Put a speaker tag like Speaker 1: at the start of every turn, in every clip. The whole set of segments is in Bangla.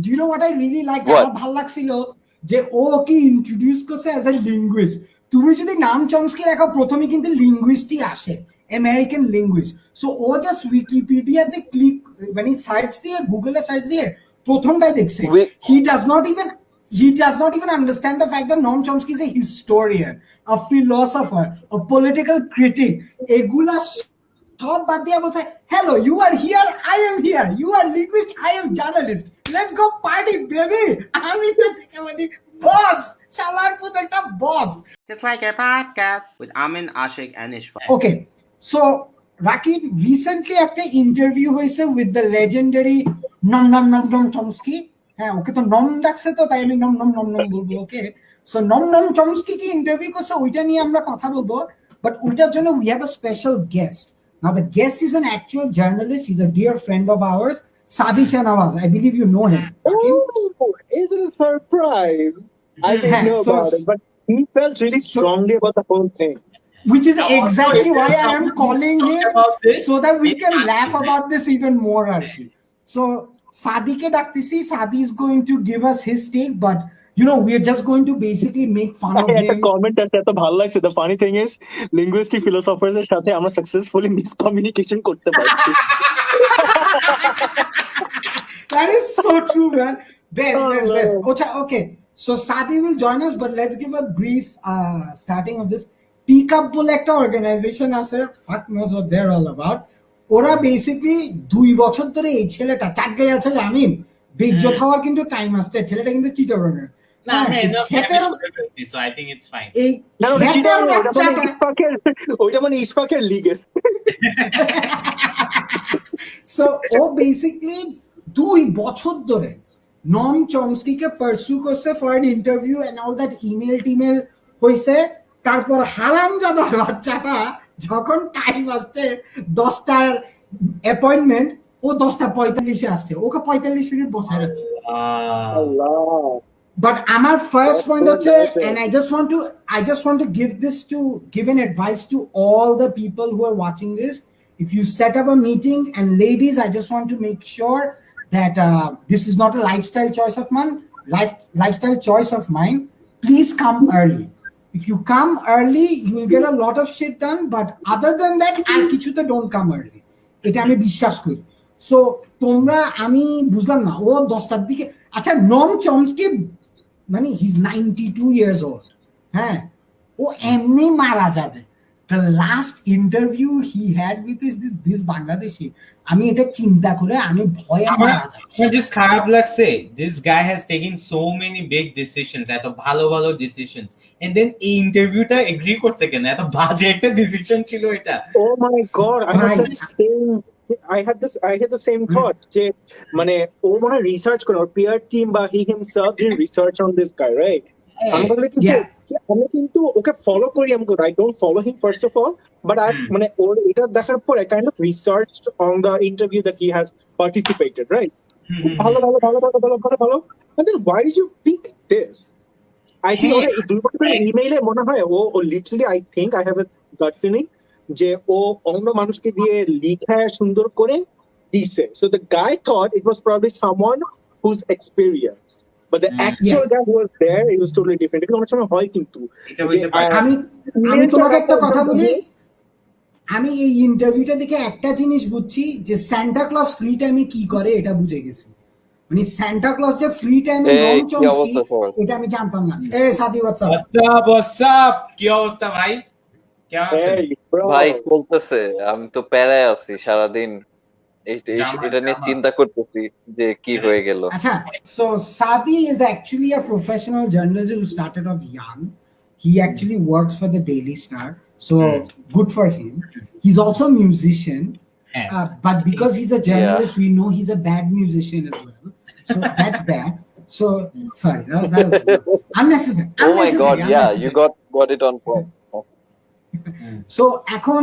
Speaker 1: do you know what I really liked?
Speaker 2: What?
Speaker 1: আমার ভালো লাগছিল যে ও কি ইন্ট্রোডিউস করছে অ্যাজ এ লিঙ্গুইস্ট। তুমি যদি নাম চমস্কি লেখো প্রথমে কিন্তু লিঙ্গুইস্টই আসে, আমেরিকান লিঙ্গুইস্ট। সো ও জাস্ট উইকিপিডিয়াতে ক্লিক মানে সার্চ দিয়ে গুগলে সার্চ দিয়ে প্রথমটাই দেখছে। He does not even understand the fact that Noam Chomsky is a historian, a philosopher, a political critic. এগুলা সব বাদ দিয়ে বলছে hello, you are here, I am here, you are linguist, I am journalist, let's go party baby. আমি তো থেকে বলি boss, শালার পুত একটা boss.
Speaker 3: Just like a podcast with Amin, Ashik and Ishfaq.
Speaker 1: Okay, so Rakib, recently একটা ইন্টারভিউ হয়েছে with the legendary Noam Chomsky. হ্যাঁ, ওকে তো নম ডাকছে তো তাই আমি নম বলবো। ওকে, সো নম চমস্কি কি ইন্টারভিউ করছে ওইটা নিয়ে আমরা কথা বলবো, বাট ওইটার জন্য we have a special guest. Now the guest is an actual journalist, he's a dear friend of ours, Saadi Shahnawaz. I believe you know him. Okay?
Speaker 4: Oh, is it a surprise? I didn't know about it, but he felt really strongly about the whole thing.
Speaker 1: Which is exactly why I am calling him, so that we can laugh about this even more, Arki. So Saadi ke daktisi, Saadi is going to give us his take, but you know, we are just going to basically make fun of him.
Speaker 4: একটা কমেন্ট আছে, এত ভালো লাগছে। The funny thing is, linguistic philosophers এর সাথে আমরা successfully miscommunication করতে পারছি।
Speaker 1: That is so true, man. Best. Okay, so Saadi will join us, but let's give a brief starting of this. Teacup বলে একটা organization আছে, fuck knows what they're all about. ওরা বেসিক্যালি 2 বছর ধরে এই ছেলেটা চাটগাই আছে আমিন বেজ্জত হওয়ার কিন্তু টাইম আসছে, ছেলেটা কিন্তু চিটাগংয়ের।
Speaker 3: So I think it's fine.
Speaker 4: ওইটা মানে ইশফাকের লিগের।
Speaker 1: So ও বেসিক্যালি 2 বছর ধরে নম চমস্কিকে পারসু করছে for an interview and all that email হইছে। তারপর হারামজাদার বাচ্চাটা যখন টাইম আসছে 10টার অ্যাপয়েন্টমেন্ট, ও 10:45 আসছে, ওকে 45 মিনিট বসায় রাখছে। But আমার first point হচ্ছে, and I just want to give an advice to all the people who are watching this. If you set up a meeting, and ladies, I just want to make sure that this is not a lifestyle choice of mine. Please come early. If you come early, you will get a lot of shit done, but other than that, আর কিছুতে don't come early. এটা আমি বিশ্বাস করি। সো তোমরা, আমি বুঝলাম না, ও 10টার দিকে, আচ্ছা নম চমস্কি মানে হি ইজ 92 years old, হ্যাঁ, ও এমনি মারা যাবে। The last interview he had with this Bangladeshi, আমি এটা চিন্তা করে আমি ভয়ে মারা যাচ্ছি।
Speaker 3: আমার just খারাপ লাগছে, this guy has taken so many big decisions, এত ভালো decisions, and then এই ইন্টারভিউটা এগ্রি করছে কেন? এত বাজে একটা ডিসিশন ছিল এটা।
Speaker 4: Oh my god, I had the same thought যে মানে ও মনে রিসার্চ করে, ওর peer team বা he himself did research on this guy, right? আমি কিন্তু ওকে ফলো করি, I don't follow him first of all, but I মানে ওর এটা দেখার পর I kind of researched on the interview that he has participated, right? ভালো and then why did you pick this? I think ওর দুই বছরের ইমেইলে মনে হয় ও literally I think I have a gut feeling যে ও অন্য মানুষকে দিয়ে লিখে সুন্দর করে দিছে, so the guy thought it was probably someone who's experienced, but the actual guy who was there, it was totally different. এটা অনেক সময় হয় কিন্তু
Speaker 1: আমি তোমাকে একটা কথা বলি, আমি এই ইন্টারভিউটা দেখে একটা জিনিস বুঝছি যে সান্টা ক্লজ ফ্রি টাইমে কি করে এটা বুঝে গেছি। মানে সান্টা ক্লজ যে ফ্রি টাইমে নম চমস্কি, এটা আমি জানতাম না। সাদি
Speaker 3: হোয়াটসঅ্যাপ, কি অবস্থা ভাই? কেমন আছেন
Speaker 2: ভাই? বলতেছে আমি তো প্যারায় আছি সারাদিন, এটা নিয়ে চিন্তা করতেছি যে কি হয়ে গেল।
Speaker 1: আচ্ছা, so Saadi is actually a professional journalist who started off young. He actually works for the Daily Star, so good for him. He's also a musician, but because he's a journalist, we know he's a bad musician as well. So that's that. So sorry, that was unnecessary.
Speaker 2: Oh my god, yeah, you got it on point.
Speaker 1: So এখন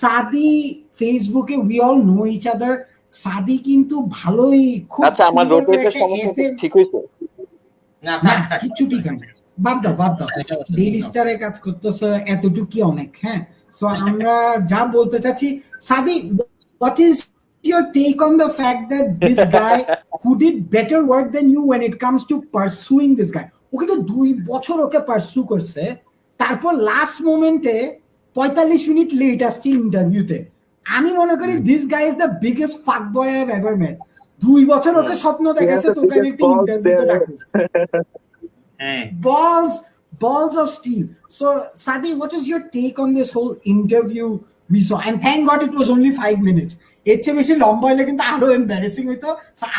Speaker 1: সাদি ফেসবুকে we all know each other. সাদি কিন্তু ভালোই খুব,
Speaker 2: আচ্ছা আমার রোটেটের সমস্যা ঠিক হইছে
Speaker 3: না?
Speaker 1: কিছু ঠিক আছে, বাদ দাও। ডেইলি স্টারে কাজ করতেছো, এতটুকু কি অনেক। হ্যাঁ, সো আমরা যা বলতে চাচ্ছি, সাদি, what is your take on the fact that this guy who did better work than you when it comes to pursuing this guy, ওকে তো 2 বছর ওকে পারসু করছে, তারপর লাস্ট মোমেন্টে 45 মিনিট লেট আসছে ইন্টারভিউতে। আমি মনে করি this guy is the biggest fuck boy I have ever met. 2 বছর ওকে স্বপ্ন দেখাইছে তোকে একটা ইন্টারভিউতে ডাকছে। balls of steel. So Sadi, what is your take on this whole interview we saw? And thank God it was only 5 minutes. এর চেয়ে বেশি লম্বা হলে কিন্তু আরো এম্বারেসিং হইতো।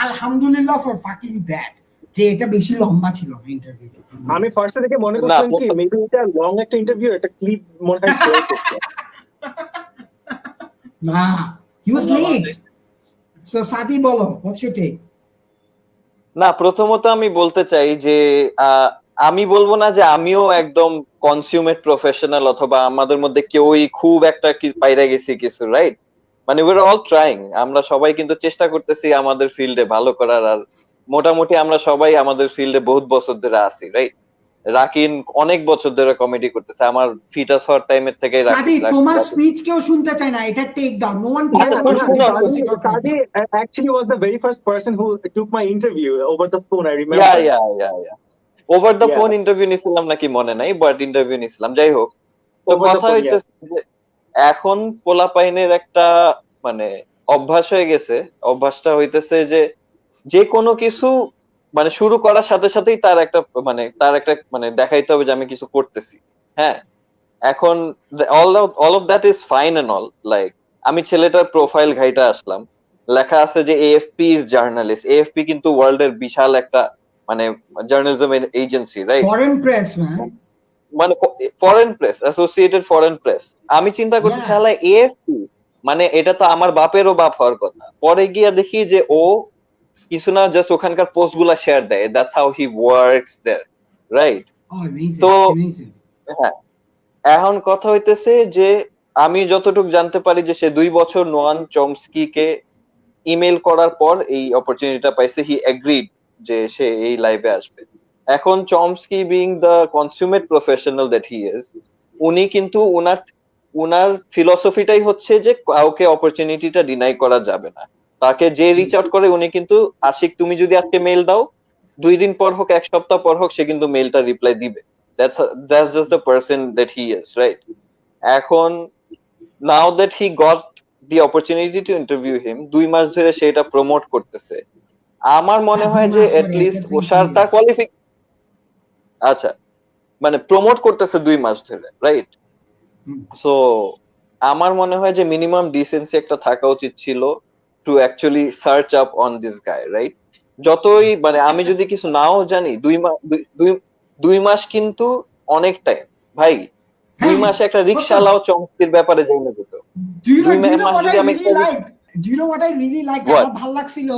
Speaker 1: আলহামদুলিল্লাহ ফর ফাকিং দ্যাট, যে এটা বেশি লম্বা ছিল না ইন্টারভিউটা।
Speaker 4: আমি ফার্স্টে দেখে মনে করছিলাম কি মেবি এটা লং একটা ইন্টারভিউ, একটা ক্লিপ মনে হয় প্লে করছে।
Speaker 1: না, he was late. So Sadi বলো, what's your take?
Speaker 2: না, প্রথমত আমি বলতে চাই যে আমি বলবো না যে আমিও একদম কনজিউমেট প্রফেশনাল অথবা আমাদের মধ্যে কেউই খুব একটা পাইরা গেছি কিছু, রাইট? মানে উই আর অল ট্রাইং, আমরা সবাই কিন্তু চেষ্টা করতেছি আমাদের ফিল্ডে ভালো করার। আর মোটামুটি আমরা সবাই আমাদের ফিল্ডে বহুত বছর ধরে আছি, রাইট? রাকিন অনেক বছর ধরে কমেডি করতেছে, আমার ফিটাস হওয়ার টাইমের থেকে।
Speaker 1: সাদি, তোমার স্পিচ কেউ শুনতে চায় না, এটা টেক দাও, no one cares about
Speaker 4: Sadi actually was the very first person who took my interview over the phone, I remember.
Speaker 2: Yeah. Over the phone interview নিছিলাম নাকি মনে নাই, বাট ইন্টারভিউ নিছিলাম। যাই হোক, তো কথা হইতেছে যে এখন পোলাপাইনের একটা মানে অভ্যাস হয়ে গেছে। অভ্যাসটা হইতেছে যে যে কোনো কিছু মানে শুরু করার সাথে সাথেই তার একটা মানে দেখাইতে হবে যে আমি কিছু করতেছি। হ্যাঁ, এখন all of that is fine and all, like আমি ছেলেটার প্রোফাইল ঘাইটা আসলাম, লেখা আছে যে এএফপি জার্নালিস্ট। এএফপি কিন্তু ওয়ার্ল্ডের বিশাল একটা মানে journalism agency, right?
Speaker 1: Foreign press,
Speaker 2: মানে foreign press, associated foreign press. আমি চিন্তা করছি শালা এএফপি মানে এটা তো আমার বাপেরও বাপ হওয়ার কথা। পরে গিয়ে দেখি যে ও কিছু না, জাস্ট ওখানকার পোস্ট গুলা শেয়ার দেয়। That's how he works there, right? তো হ্যাঁ, এখন কথা হইতেছে যে আমি যতটুকু জানতে পারি যে সে 2 বছর নোয়াম চমস্কিকে ইমেল করার পর এই অপরচুনিটিটা পাইছে। হি এগ্রিড যে সে এই লাইভে আসবে। এখন Chomsky being the consummate professional that he is, উনি কিন্তু উনার ফিলসফিটাই হচ্ছে যে কাউকে অপরচুনিটিটা ডিনাই করা যাবে না। তাকে যে রিচ আউট করে উনি কিন্তু আশিক, তুমি যদি আজকে মেইল দাও 2 দিন পর হোক 1 সপ্তাহ পর হোক সে কিন্তু মেইলটা রিপ্লাই দিবে। That's just the person that he is, right? এখন now that he got the opportunity to interview him, 2 মাস ধরে সে এটা প্রমোট করতেছে। আমার মনে হয় যে at least ওশারটা কোয়ালিফাই, আচ্ছা মানে প্রমোট করতেছে 2 মাস ধরে, রাইট? সো আমার মনে হয় যে মিনিমাম ডিসেন্সি একটা থাকা উচিত ছিল to actually search up on this guy, right? যতই মানে আমি যদি কিছু নাও জানি, 2 মাস কিন্তু অনেক টাইম ভাই। 2 মাসে একটা রিকশাওয়ালাও চমৎকার ব্যাপারে জেনে যেত।
Speaker 1: Do you know what I really liked? আমার ভালো লাগছিল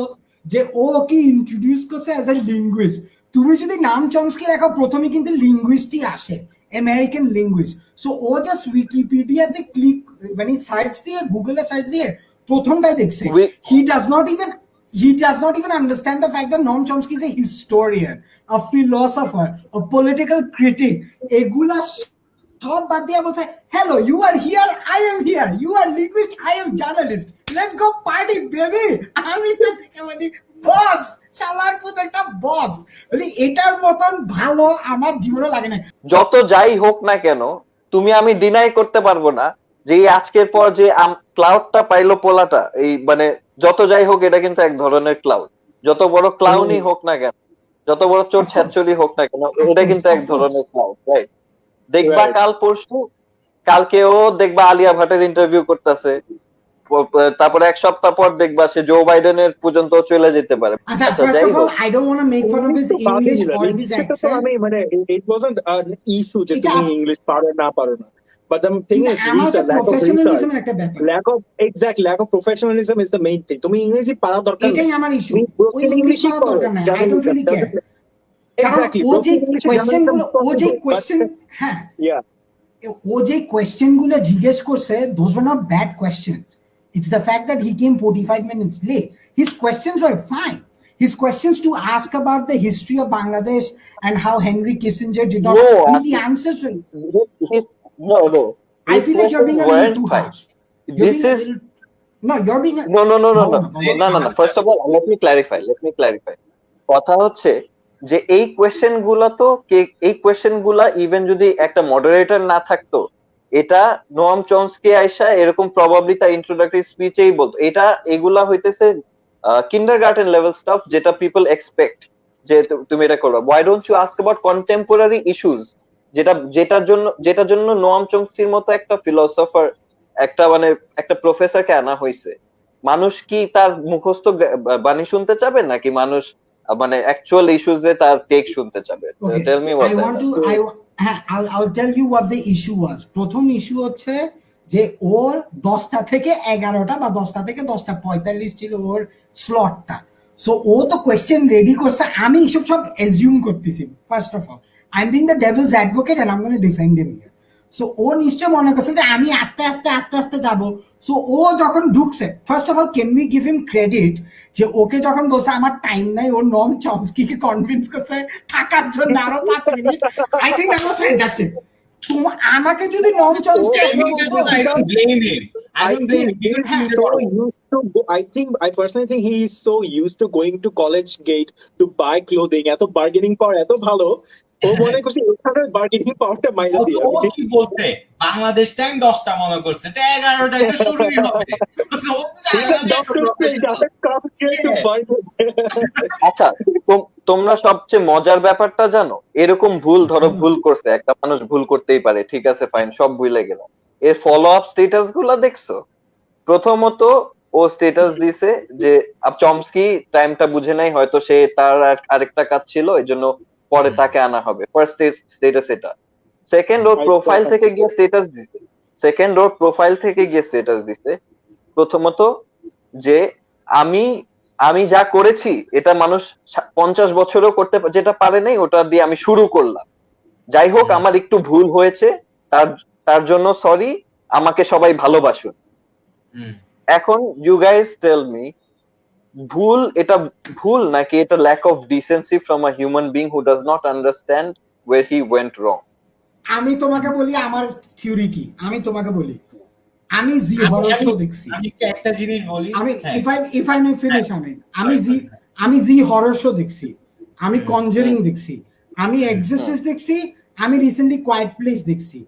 Speaker 1: যে ও কি ইন্ট্রোডিউস করছে অ্যাজ এ লিঙ্গুইস্ট। তুমি যদি নাম চমস্কি লেখো প্রথমে কিন্তু লিঙ্গুইস্টই আসে, আমেরিকান লিঙ্গুইস্ট। সো ও জাস্ট উইকিপিডিয়াতে ক্লিক মানে সার্চ দিয়ে, গুগলে সার্চ দিয়ে প্রথমটাই দেখছে। He does not even understand the fact that Noam Chomsky is a historian, a philosopher, a political critic. এগুলা সব বাদ দিয়ে বলছে, hello, you are here, I am here, you are linguist, I am journalist, let's go party baby. আমি তো থেকে বলি বস, শালার পুত একটা বস। বলি এটার মতন ভালো আমার জীবনে লাগে না।
Speaker 2: যত যাই হোক না কেন, আমি ডিনাই করতে পারবো না যে আজকের পর যে ক্লাউডটা পাইলো পোলাটা, এই মানে যত যাই হোক এটা কিন্তু এক ধরনের ক্লাউড। যত বড় ক্লাউনই হোক না কেন, যত বড় চোর ছ্যাঁচড়ি হোক না কেন, এটা কিন্তু এক ধরনের ক্লাউড, রাইট? দেখবা কাল পরশু, কালকেও দেখবা আলিয়া ভাটের ইন্টারভিউ করতেছে, তারপরে 1 সপ্তাহ পর দেখবা সে জো বাইডেনের পর্যন্ত চলে যেতে পারে।
Speaker 1: আচ্ছা, first of all, I don't want to make fun of his English or his accent.
Speaker 4: আমি মানে it wasn't an issue যে তুমি ইংলিশ পারো না পারো না, but the thing is lack of professionalism is the main thing. তুমি ইংরেজি পারা দরকার,
Speaker 1: এটাই আমার ইস্যু। ওই ইংলিশ পারা দরকার না, I don't really care.
Speaker 4: Exactly.
Speaker 1: ও যে কোয়েশ্চেন হ্যাঁ, ও যে কোয়েশ্চেন গুলো জিজ্ঞেস করছে, those were not bad questions. It's the fact that he came 45 minutes late. His questions were fine. His questions to ask about the history of Bangladesh and how Henry Kissinger did not. The answers were.
Speaker 2: No.
Speaker 1: I feel like you're being a little too harsh. No, you're being
Speaker 2: No.
Speaker 1: No.
Speaker 2: First of all, let me clarify. কথা হচ্ছে যে এই কোয়েশ্চেন গুলা তো এই কোয়েশ্চেন গুলা ইভেন যদি একটা মডারেটর না থাকতো, এটা নোয়াম চমস্কি আইসা এরকম প্রবাবলি তার ইন্ট্রোডাক্টরি স্পিচেই বলতো। এগুলা হইতেছে কিন্ডারগার্টেন লেভেল স্টাফ, যেটা পিপল এক্সপেক্ট যে তুমি এটা করবে। Why don't you ask about contemporary issues, যেটার জন্য নোয়াম চমস্কির মতো একটা ফিলোসফার, একটা প্রফেসরকে আনা হয়েছে। মানুষ কি তার মুখস্থ বাণী শুনতে চাবে, নাকি মানুষ মানে অ্যাকচুয়াল ইস্যুস এ তার টেক শুনতে চাবে?
Speaker 1: Okay,
Speaker 2: tell me what
Speaker 1: I'll tell you what the issue was. প্রথম ইস্যু হচ্ছে যে ওর 10টা থেকে 11টা বা 10টা থেকে 10:45 ছিল ওর স্লটটা। সো ও তো কোয়েশ্চেন রেডি করছে, আমি এসব সব অ্যাজিউম করতেছি। First of all, I am being the devil's advocate and I am gonna defend him here. So ও নিশ্চয় মনে করছে যে আমি আস্তে আস্তে যাব। সো ও যখন ঢুকছে, first of all can we give him credit যে ওকে যখন বলছে আমার টাইম নাই, ও নম চমস্কিকে কনভিন্স করছে থাকার জন্য আরো 5 minute. I think that was fantastic. আমাকে যদি নম Chomsky
Speaker 3: I don't blame him. I don't blame him.
Speaker 4: He's so used to I personally think he is so used to going to College Gate to buy clothing. এত বার্গেনিং পাওয়ার এত ভালো, ও মনে করছে এখানে বার্গেনিং পাওয়ারটা মাইরা দিয়ে।
Speaker 3: ও কি বলতে, বাংলাদেশ টাইম 10টা মনে করছে, 11টায় তো শুরুই হবে।
Speaker 2: আচ্ছা, তোমরা সবচেয়ে মজার ব্যাপারটা জানো? এরকম ভুল করছে একটা মানুষ, ভুল করতেই পারে, ঠিক আছে ফাইন, সব ভুলে গেলাম। এর ফলো আপ স্ট্যাটাস গুলা দেখছো? প্রথমত ও স্ট্যাটাস দিছে যে চমস্কি টাইমটা বুঝে নাই, হয়তো সে তার আরেকটা কাজ ছিল, এই জন্য পরে তাকে আনা হবে। ফার্স্ট স্ট্যাটাস এটা। সেকেন্ড, ওর প্রোফাইল থেকে গিয়ে স্ট্যাটাস দিছে প্রথমত যে আমি যা করেছি এটা মানুষ 50 বছরও করতে, যেটা পারে নাই ওটা দিয়ে আমি শুরু করলাম। যাই হোক, আমার একটু ভুল হয়েছে, তার জন্য সরি, আমাকে সবাই ভালোবাসুন। এখন ইউ গাইস টেল মি, এটা ভুল নাকি এটা lack of decency from a human being who does not understand where he went wrong?
Speaker 1: আমি তোমাকে বলি আমার থিওরি কি। আমি জি হরর শো দেখছি।
Speaker 3: আমি একটা জিনিস বলি,
Speaker 1: ইফ আই মে ফিনিশ, আমি জি হরর শো দেখছি, আমি কনজারিং দেখছি, আমি এক্সরসিস্ট দেখছি, আমি রিসেন্টলি কোয়াইট প্লেস দেখছি,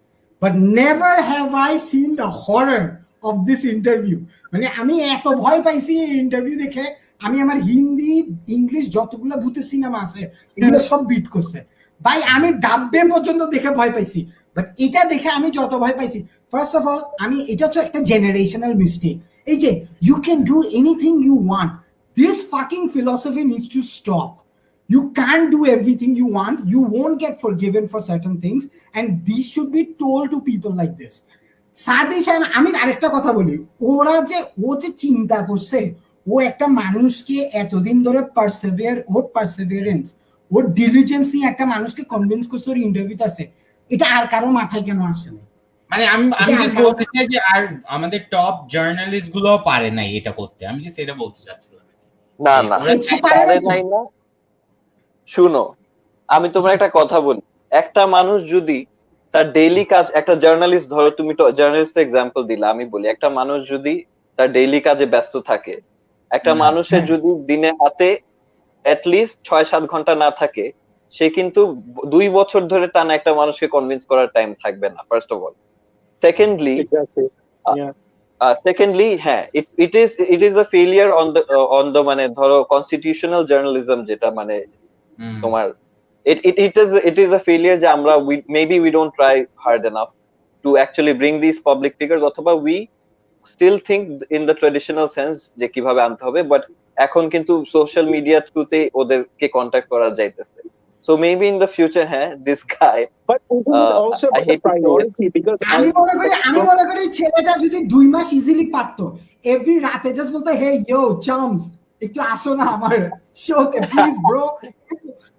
Speaker 1: but never have I seen the horror of this interview. মানে আমি এত ভয় পাইছি এই ইন্টারভিউ দেখে, আমি আমার হিন্দি ইংলিশ যতগুলো ভূতের সিনেমা আছে এগুলো সব বিট করছে ভাই। আমি ডাব্বে পর্যন্ত দেখে ভয় পাইছি, বাট এটা দেখে আমি যত ভয় পাইছি, ফার্স্ট অফ অল এটা হচ্ছে একটা জেনারেশনাল মিস্টেক। এই যে you can do anything you want, this fucking philosophy needs to stop. You can't do everything you want. You won't get forgiven for certain things, and these should be told to people like this. সাদিশান, আমি আরেকটা কথা বলি, ও যে চিন্তা করছে, ও একটা মানুষকে এতদিন ধরে পারসেভিয়ারেন্স, ওর ডিলিজেন্স নিয়ে একটা মানুষকে কনভিন্স করছে ওর ইন্টারভিউতে আছে, এটা আর কারো মাথায় কেন আসে না?
Speaker 3: মানে আমি just বলতে চাই যে আর আমাদের টপ জার্নালিস্ট গুলো পারে নাই এটা করতে, আমি যে সেটা বলতে চাচ্ছিলাম।
Speaker 2: না পারে নাই না। শুনো, আমি তোমার একটা কথা বলি, একটা মানুষ যদি তার ডেইলি কাজ, একটা জার্নালিস্ট, ধরো তুমি তো জার্নালিস্ট এক্সাম্পল দিলা, আমি বলি একটা মানুষ যদি তার ডেইলি কাজে ব্যস্ত থাকে, একটা মানুষের যদি দিনে হাতে অ্যাটলিস্ট 6-7 ঘন্টা না থাকে, সে কিন্তু 2 বছর ধরে টানা একটা মানুষকে কনভিন্স করার টাইম থাকবে না, ফার্স্ট অফ অল। সেকেন্ডলি হ্যাঁ, it is a failure on the মানে ধরো কনস্টিটিউশনাল জার্নালিজম, যেটা মানে তোমার it is a failure যে আমরা maybe we don't try hard enough to actually bring these public figures, অথবা we still think in the traditional sense যে কিভাবে আনতে হবে, বাট এখন কিন্তু সোশ্যাল মিডিয়া থ্রুতে ওদেরকে কন্টাক্ট করা যাইতেছে। So maybe in the future, this guy.
Speaker 4: But it is also a priority because
Speaker 1: আমি মনে করি ছেলেটা যদি 2 মাস ইজিলি পারতো, এভরি রাতে জাস্ট বলতো, হে ইয়ো চামস, একটু আসো না আমার শোতে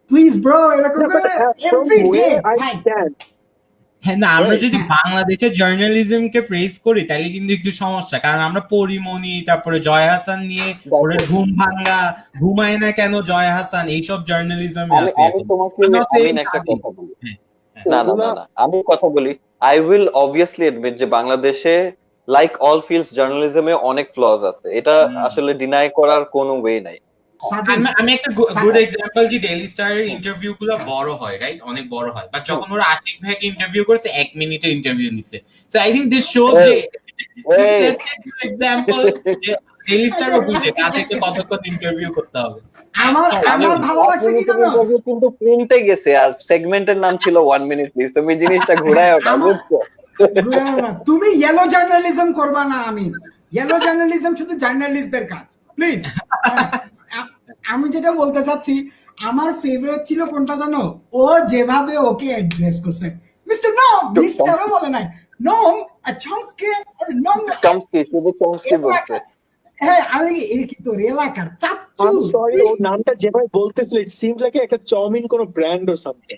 Speaker 1: প্লিজ ব্রো, এরকম করে এভরি ডে।
Speaker 3: হ্যাঁ না, আমরা যদি বাংলাদেশের জার্নালিজমকে প্রেজ করি তাহলে কিন্তু একটু সমস্যা, কারণ আমরা পরিমণি, তারপরে জয় হাসান নিয়ে ওরে ঘুম ভাঙা, ঘুমায় না কেন জয় হাসান, এইসব জার্নালিজম আছে।
Speaker 2: আমি কথা বলি, আই উইল অবভিয়াসলি এডমিট যে বাংলাদেশে লাইক অল ফিল্ডস জার্নালিজমে অনেক ফ্লজ আছে, এটা আসলে ডিনাই করার কোনো ওয়ে নাই।
Speaker 3: আমি একটা গুড এক্সাম্পল কি, ডেইলি স্টারের ইন্টারভিউ গুলো বড় হয়, রাইট, অনেক বড় হয়, বাট যখন ওরা আশিক ভাইকে ইন্টারভিউ করেছে 1 মিনিটের ইন্টারভিউ নিছে। So I think this shows যে এক্সাম্পল যে ডেইলি স্টারও বুঝে তাদেরকে কতক্ষণ ইন্টারভিউ করতে হবে।
Speaker 1: আমার ভালো লাগছে কি জানো,
Speaker 2: কিন্তু প্রিন্টে গেছে আর সেগমেন্টের নাম ছিল 1 মিনিট প্লিজ, তুমি জিনিসটা ঘোরায় ওটা বুঝছো?
Speaker 1: তুমি ইয়েলো জার্নালিজম করবা না, আমি ইয়েলো জার্নালিজম শুধু জার্নালিস্টদের কাজ, প্লিজ। আমি যেটা বলতে চাচ্ছি, আমার ফেভারিট ছিল কোনটা জানো, ও যেভাবে ওকে অ্যাড্রেস করছে, মিস্টার নম, মিস্টারও বলে নাই, নম চমস্কি, নম
Speaker 2: চমস্কি, শুধু চমস্কি বলছে।
Speaker 1: হ্যাঁ, আমি এই কি তোর এলাকার চাচ্চু,
Speaker 4: সরি, ও নামটা যেভাবে বলতেছিল ইট সিমস লাইক একটা চাউমিন কোন ব্র্যান্ড অর সামথিং।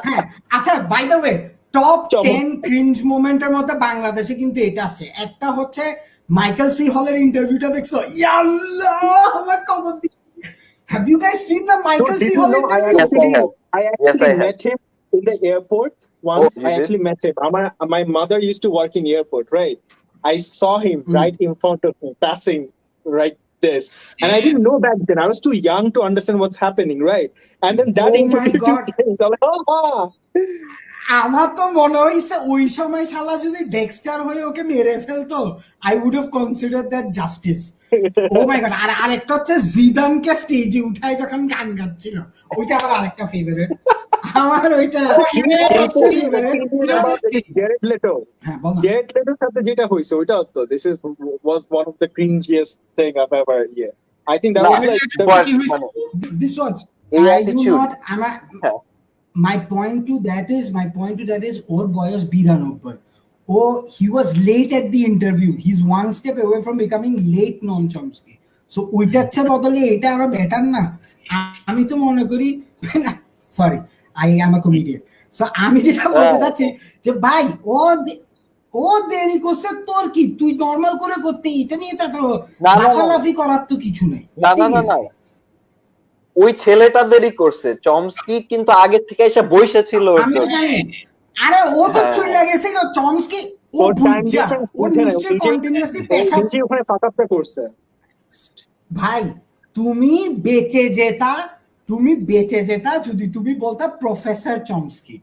Speaker 1: হ্যাঁ, আচ্ছা, by the way, top 10 cringe মোমেন্টের মধ্যে বাংলাদেশে কিন্তু এটা আছে। একটা হচ্ছে মাইকেল সি হলের ইন্টারভিউটা, দেখছো? ইয়াল্লাহ, আমার কবর দি। Have you guys seen the Michael C. Hall interview?
Speaker 4: I actually met him in the airport once. I actually met him. My mother used to work in airport, right? I saw him right in front of me, passing right this. And I didn't know back then. I was too young to understand what's happening, right? And then that
Speaker 1: Oh my
Speaker 4: interview
Speaker 1: God.
Speaker 4: took place. I'm like, oh,
Speaker 1: আমার তো মনে হইছে ওই সময় শালা যদি ডেক্সটার হয়ে ওকে মেরে ফেলতো, I would have consider that justice. Oh my god. আর আরেকটা হচ্ছে জিদানকে স্টেজে উঠায় যখন গান গাচ্ছিল, ওইটা আমার আরেকটা ফেভারিট। আমার ওইটা
Speaker 4: Jared Leto.
Speaker 1: হ্যাঁ, বল না।
Speaker 4: Jared Leto's সাথে যেটা হইছে ওইটা তো was one of the cringiest thing I've ever I think that
Speaker 2: Nah,
Speaker 4: was like
Speaker 1: This was
Speaker 2: এই
Speaker 1: I do
Speaker 2: attitude.
Speaker 1: not
Speaker 2: হ্যাঁ।
Speaker 1: my point to that is ওর বয়স 92। he was late at the interview, he's one step away from becoming late Noam Chomsky, so ওইটার চেয়ে বদলে এটা আরো বেটার না? আমি তো মনে করি, sorry, I am a comedian, so আমি যেটা বলতে চাচ্ছি যে ভাই, ও দেরি করছে, তোর কি, তুই নরমাল করে করতে, এটা নিয়ে তো লাফালাফি করার তো কিছু নেই।
Speaker 2: না, ওই ছেলেটা দেরি করছে, চমস্কি কিন্তু আগে থেকে এসে বসে ছিল।
Speaker 1: আমি তো জানি, আরে ও তো চলে গেছিল চমস্কি, ও বুঝা, ও নিশ্চয়ই কন্টিনিউয়াসলি পেশা।
Speaker 4: ওখানে ফাটাপটা করছে।
Speaker 1: ভাই, তুমি বেঁচে যেতা যদি তুমি বলতা প্রফেসর চমস্কি,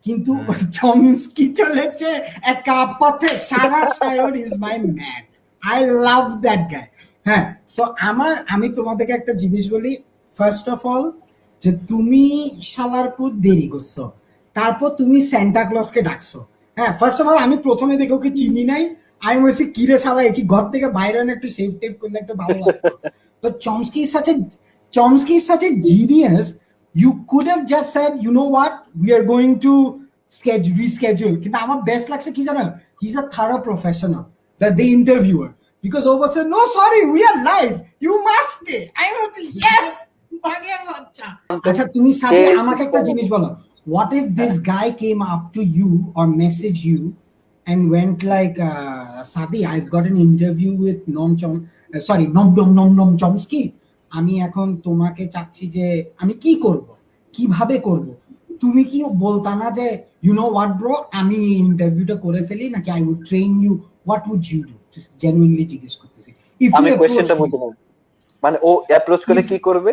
Speaker 1: কিন্তু চমস্কি চলেছে একা পথে, সারা শায়র is my man, I love that guy. হ্যাঁ, সো আমি তোমাদেরকে একটা জিনিস বলি, ফার্স্ট অফ অল, যে তুমি শালারপুর দেরি করছো, তারপর তুমি সান্টা ক্লজকে ডাকছো। হ্যাঁ, ফার্স্ট অফ অল আমি প্রথমে দেখে ওকে চিনি নাই, আমি বলছি কিরে শালা, কি ঘর থেকে বাইরে একটু সেভ টেপ করলে একটু ভালো লাগতো। But Chomsky is such a genius. You could have just said, you know what, we are going to reschedule. কিন্তু আমার বেস্ট লাগছে কি জানো, he's a thorough professional, the interviewer, because over said, no, sorry, we are live, you must stay. I was yes, বাগের বাচ্চা। আচ্ছা, তুমি সাথে আমাকে একটা জিনিস বলো, what if this guy came up to you or messaged you and went like, Sadi, I've got an interview with Noam Chomsky, আমি এখন তোমাকে চাচ্ছি যে আমি কি করব, কিভাবে করব, তুমি কি বলতা না যে ইউ নো হোয়াট ব্রো, আমি ইন্টারভিউটা করে ফেলি, নাকি I would train you, what would you do? Just genuinely জিজ্ঞেস করতেছি।
Speaker 2: আমি কোশ্চেনটা বুঝতে পারি, মানে ও অ্যাপ্রোচ করে কি করবে?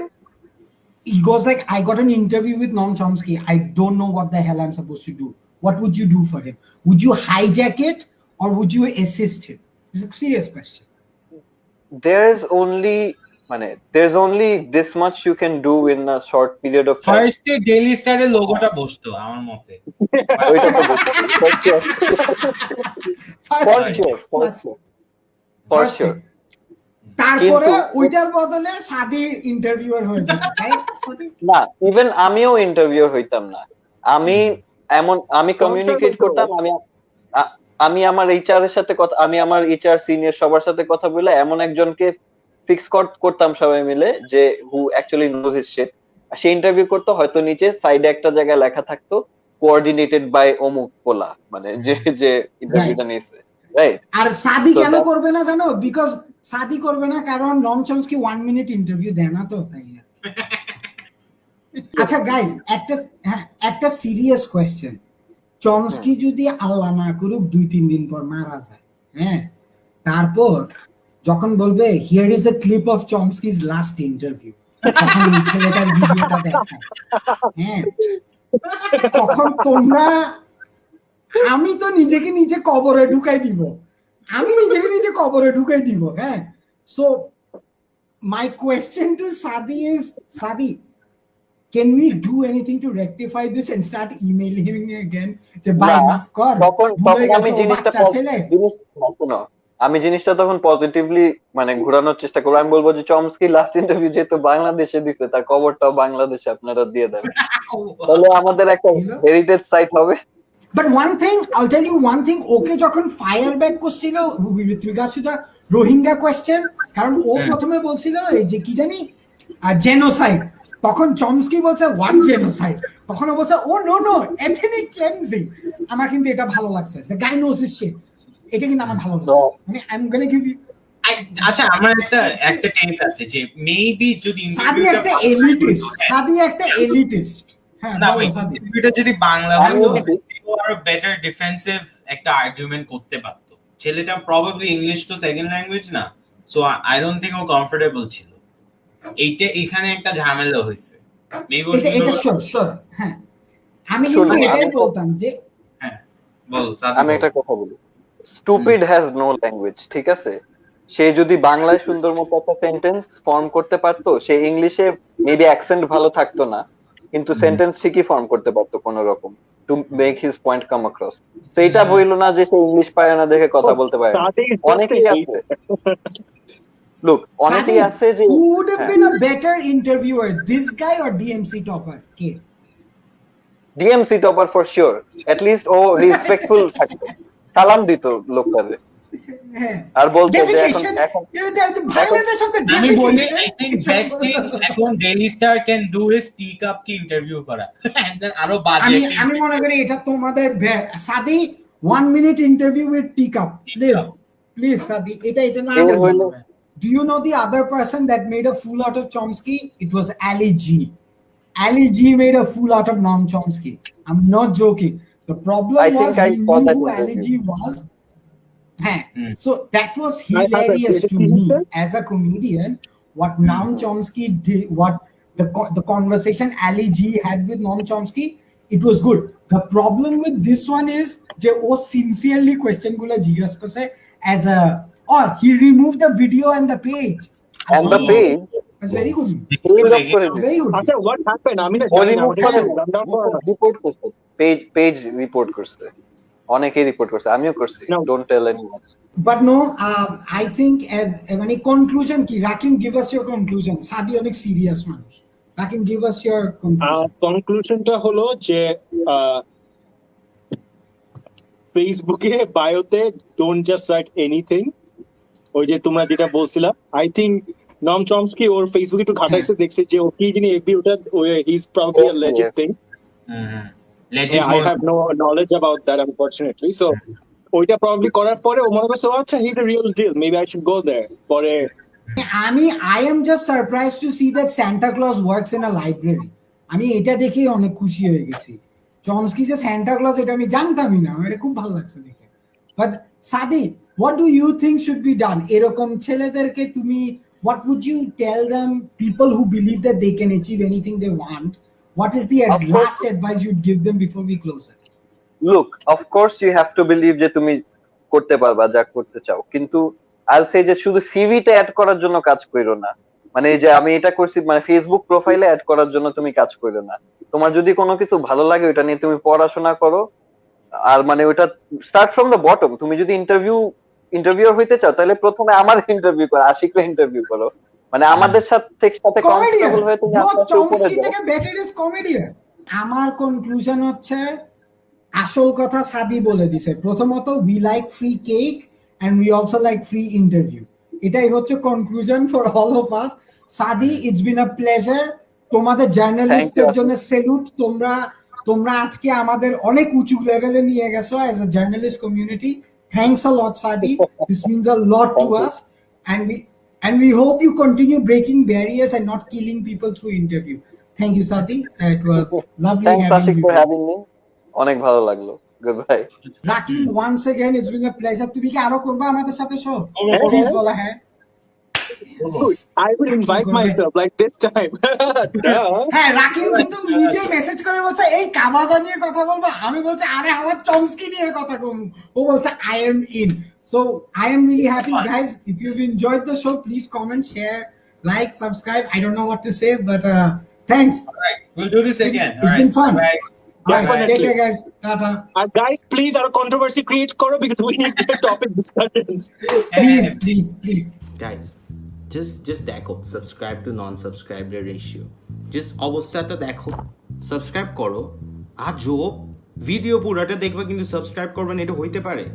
Speaker 1: He goes like, I got an interview with Noam Chomsky, I don't know what the hell I'm supposed to do. What would you do for him? Would you hijack it or would you assist him? It's a serious question.
Speaker 2: There's only this much you can do in a short period of time.
Speaker 3: First day daily স্টারের লোগোটা বসতো আমার মতে।
Speaker 2: ওইটা তো for sure.
Speaker 1: তারপরে ওইটার বদলে সাদি ইন্টারভিউয়ার হয়ে যাবে, রাইট?
Speaker 2: না, ইভেন আমিও ইন্টারভিউ হইতাম না। আমি কমিউনিকেট করতাম, আমি আমার এইচআর এর সাথে কথা, আমি আমার এইচআর সিনিয়র সবার সাথে কথা বলে এমন একজনকে ফিক্স করতাম সবাই মিলে, যে who actually knows his shit. সে ইন্টারভিউ করতো, হয়তো নিচে সাইডে একটা জায়গায় লেখা থাকতো কোঅর্ডিনেটেড বাই অমুক পোলা, মানে যে ইন্টারভিউটা নিয়েছে, রাইট?
Speaker 1: আর সাদি কেন করবে না জানো? বিকজ সাদি করবে না কারণ নম চমস্কি 1 মিনিট ইন্টারভিউ দেয় না, তো তাই। আচ্ছা গাইস, একটা সিরিয়াস কোয়েশ্চেন, চমস্কি যদি আল্লাহ না করুক 2-3 দিন পর মারা যায়, হ্যাঁ, তারপর যখন বলবে here is a clip of Chomsky's last interview, তখন এই ছেলেটার ভিডিওটা দেখায়। হ্যাঁ, তখন তোমরা, আমি তো নিজেকে নিজে কবরে ঢুকাই দিব, হ্যাঁ। সো মাই কোয়েশ্চেন টু সাদি ইজ, সাদি, can we do anything to rectify this and start emailing him again যে ভাই
Speaker 2: না,
Speaker 1: মাফ কর,
Speaker 2: তখন আমি জিনিসটা আমি জিনিসটা তখন পজিটিভলি মানে ঘোরানোর চেষ্টা করবো। আমি বলবো যে চমস্কি লাস্ট ইন্টারভিউ যেহেতু বাংলাদেশে দিছে, তার কবরটাও বাংলাদেশে আপনারা দিয়ে দেবেন, তাহলে আমাদের একটা হেরিটেজ সাইট হবে।
Speaker 1: But one thing, I'll tell you one thing, ওকে যখন ফায়ার ব্যাক করছিল with regards to the Rohingya question, কারণ ও প্রথমে বলছিল এই যে কি জানি জেনোসাইড, তখন চমস্কি বলছে হোয়াট জেনোসাইড, তখন ও বলছে ও নো এথনিক ক্লেন্সিং। আমার কিন্তু এটা ভালো লাগছে, the guy knows his shit, এটা কিন্তু আমার ভালো লাগছে। মানে I am gonna give you,
Speaker 3: আচ্ছা আমার একটা টেক আছে যে মেবি যদি
Speaker 1: সাদি একটা এলিটিস্ট, হ্যাঁ
Speaker 3: না
Speaker 1: বলো সাদি,
Speaker 3: ইন্টারভিউটা যদি বাংলা হতো আরো বেটার ডিফেন্সিভ একটা আর্গুমেন্ট করতে পারতো। ছেলেটা প্রবাবলি ইংলিশ তো সেকেন্ড ল্যাঙ্গুয়েজ না, সো আই ডোন্ট থিংক ও কমফোর্টেবল ছিল। এইটা এখানে একটা ঝামেলা হয়েছে মেবি।
Speaker 1: এটা শিওর, হ্যাঁ আমি কিন্তু এটাই বলতাম যে,
Speaker 3: হ্যাঁ বল সাদি,
Speaker 2: আমি একটা কথা বলি, স্টুপিড হ্যাজ নো ল্যাঙ্গুয়েজ, ঠিক আছে? সে যদি বাংলায় সুন্দর মতো একটা সেন্টেন্স ফর্ম করতে পারতো, সে ইংলিশে মেবি অ্যাকসেন্ট ভালো থাকতো না, কিন্তু সেন্টেন্স ঠিকই ফর্ম করতে পারতো কোন রকম, to make his point come across. তো এটা বইলো না যে সে ইংলিশ পারে না দেখে কথা বলতে পারে। অনেকেই আছে, লুক, অনেকেই আছে যে
Speaker 1: who would have been a better interviewer, this guy or DMC topper? কে?
Speaker 2: DMC topper for sure, at least ও রেসপেক্টফুল থাকতো, সালাম দিত লোকটারে, আর বলতো যে এখন
Speaker 1: বাংলাদেশ অফ দ্য
Speaker 3: আমি বলি আই থিংক বেস্ট থিং এখন daily star can do is tick up কি ইন্টারভিউ করা, এন্ড দেন আরো বাজে।
Speaker 1: আমি মনে করি এটা তোমাদের সাদি 1 minute interview with teacup, please সাদি, এটা না করবে। Do you know the other person that made a fool out of Chomsky? It was Ali G. Ali G made a fool out of Noam Chomsky. I'm not joking. The problem was we knew who Ali G was. So that was hilarious to me as a comedian. What Noam Chomsky did, what the conversation Ali G had with Noam Chomsky, it was good. The problem with this one is যে ও sincerely question গুলো জিজ্ঞেস করছে as a, or he removed the video and the page. That's very good. Very good.
Speaker 4: আচ্ছা what happened? আমি না জানি না,
Speaker 2: রিপোর্ট করছে, পেজ রিপোর্ট করছে, অনেকেই রিপোর্ট করছে, আমিও করছি, don't tell anyone.
Speaker 1: But no, I think as মানে conclusion কি, Rakim give us your conclusion. Sadi অনেক সিরিয়াস মানুষ, Rakim give us your conclusion.
Speaker 4: কনক্লুশনটা হলো যে ফেসবুকে বায়োতে ডোন্ট জাস্ট রাইট এনিথিং। ওই যে তোমরা যেটা বলছিলা, আই থিংক নম চমস্কি ওর ফেসবুকে একটু ঘাটাইছে, দেখছে যে ও কি জিনিস এফবি, ওটা he is probably a legend thing. I have no knowledge about that unfortunately, so ওইটা প্রবাবলি করার পরে ও মনে করছে আচ্ছা he is a real deal, maybe I should go there. পরে
Speaker 1: I am just surprised to see that Santa Claus works in a library. আমি এটা দেখে অনেক খুশি হয়ে গেছি। চমস্কি যে সান্টা ক্লজ এটা আমি জানতামই না, আমার খুব ভালো লাগছে দেখে। বাট সাদি, what do you think should be done? এরকম ছেলেদেরকে তুমি, what would you tell them, people who believe that they can achieve anything they want? What is the last advice you'd give them before we close it?
Speaker 2: Look, of course you have to believe যে তুমি করতে পারবা যা করতে চাও, কিন্তু I'll say যে শুধু সিভি তে অ্যাড করার জন্য কাজ কইরো না। মানে এই যে আমি এটা করছি, মানে ফেসবুক প্রোফাইলে অ্যাড করার জন্য তুমি কাজ কইরো না। তোমার যদি কোনো কিছু ভালো লাগে ওটা নিয়ে তুমি পড়াশোনা করো, আর মানে ওটা স্টার্ট ফ্রম দ্য বটম। তুমি যদি ইন্টারভিউয়ার হইতে চাও তাহলে প্রথমে আমার ইন্টারভিউ করো, আশিকরা ইন্টারভিউ করো, মানে আমাদের সাথে কমফর্টেবল হয়ে তুমি আস্তে উপরে যাও।
Speaker 1: আমার কনক্লুশন হচ্ছে আসল কথা সাদি বলে দিছে। প্রথমত we like free cake and we also like free interview. এটাই হচ্ছে conclusion for all of us. সাদি, ইটস বিন আ প্লেজার। তোমাদের জার্নালিস্টদের জন্য স্যালুট। তোমরা আজকে আমাদের অনেক উঁচু লেভেলে নিয়ে গেছো as a journalist community. Thanks a lot Sadi, this means a lot to us, and we hope you continue breaking barriers and not killing people through interview. Thank you Sadi, it was lovely
Speaker 2: having you.
Speaker 1: having you.
Speaker 2: অনেক ভালো লাগলো। Goodbye.
Speaker 1: Rakib, once again it's been a pleasure. তুমি কি আরো করবে আমাদের সাথে শো?
Speaker 3: করবো।
Speaker 1: প্লিজ বলা হ্যাঁ।
Speaker 4: Dude, I will invite myself like this time. Duh.
Speaker 1: হ্যাঁ, রাকিব কিন্তু নিজে মেসেজ করে বলছে এই কাবাজা নিয়ে কথা বলবো, আমি বলছি আরে আমার চমস্কি নিয়ে কথা কম। ও বলছে I am in. So I am really happy guys. If you've enjoyed the show, please comment, share, like, subscribe. I don't know what to say, but thanks.
Speaker 3: Alright, we'll do this again.
Speaker 1: It's been fun.
Speaker 3: Bye.
Speaker 1: Alright,
Speaker 4: Definitely.
Speaker 1: take care guys. Tata.
Speaker 4: Guys, please, our controversy create karo because we need the topic discussions.
Speaker 1: Please.
Speaker 5: Guys, just দেখো সাবস্ক্রাইব টু নন সাবস্ক্রাইবের রেশিও, জাস্ট অবস্থাটা দেখো, সাবস্ক্রাইব করো। আজও ভিডিও পুরাটা দেখবা কিন্তু সাবস্ক্রাইব করবেন, এটা হইতে পারে?